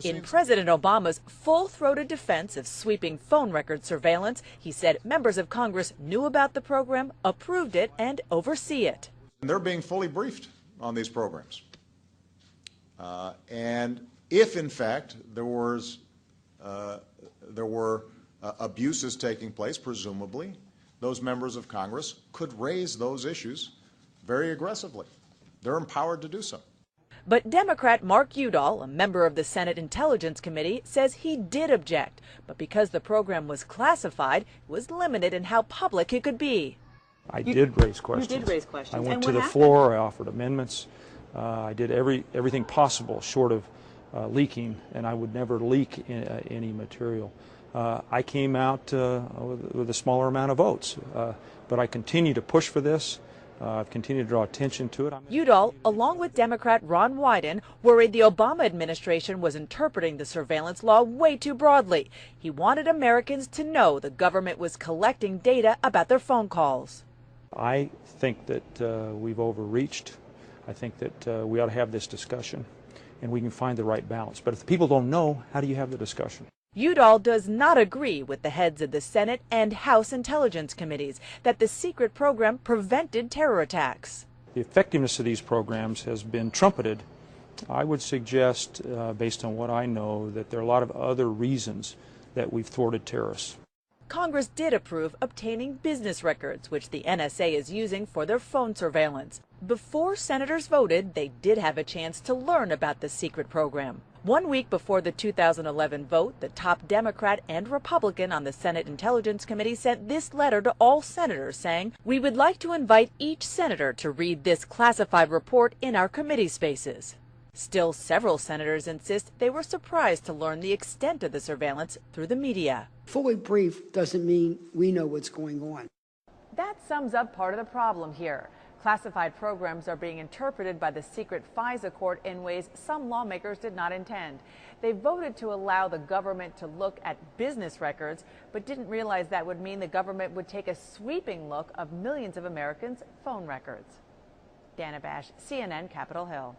In President Obama's full-throated defense of sweeping phone record surveillance, he said members of Congress knew about the program, approved it, and oversee it. They're being fully briefed on these programs. And if, in fact, there were abuses taking place, presumably, those members of Congress could raise those issues very aggressively. They're empowered to do so. But Democrat Mark Udall, a member of the Senate Intelligence Committee, says he did object, but because the program was classified, it was limited in how public it could be. I did raise questions. You did raise questions. I went to the floor, I offered amendments, I did everything possible short of leaking, and I would never leak any material. I came out with a smaller amount of votes, but I continue to push for this. I've continued to draw attention to it. Udall, along with Democrat Ron Wyden, worried the Obama administration was interpreting the surveillance law way too broadly. He wanted Americans to know the government was collecting data about their phone calls. I think that we've overreached. I think that we ought to have this discussion, and we can find the right balance. But if people don't know, how do you have the discussion? Udall does not agree with the heads of the Senate and House Intelligence Committees that the secret program prevented terror attacks. The effectiveness of these programs has been trumpeted. I would suggest, based on what I know, that there are a lot of other reasons that we've thwarted terrorists. Congress did approve obtaining business records, which the NSA is using for their phone surveillance. Before senators voted, they did have a chance to learn about the secret program. 1 week before the 2011 vote, the top Democrat and Republican on the Senate Intelligence Committee sent this letter to all senators saying, "We would like to invite each senator to read this classified report in our committee spaces." Still, several senators insist they were surprised to learn the extent of the surveillance through the media. Fully briefed doesn't mean we know what's going on. That sums up part of the problem here. Classified programs are being interpreted by the secret FISA court in ways some lawmakers did not intend. They voted to allow the government to look at business records, but didn't realize that would mean the government would take a sweeping look of millions of Americans' phone records. Dana Bash, CNN, Capitol Hill.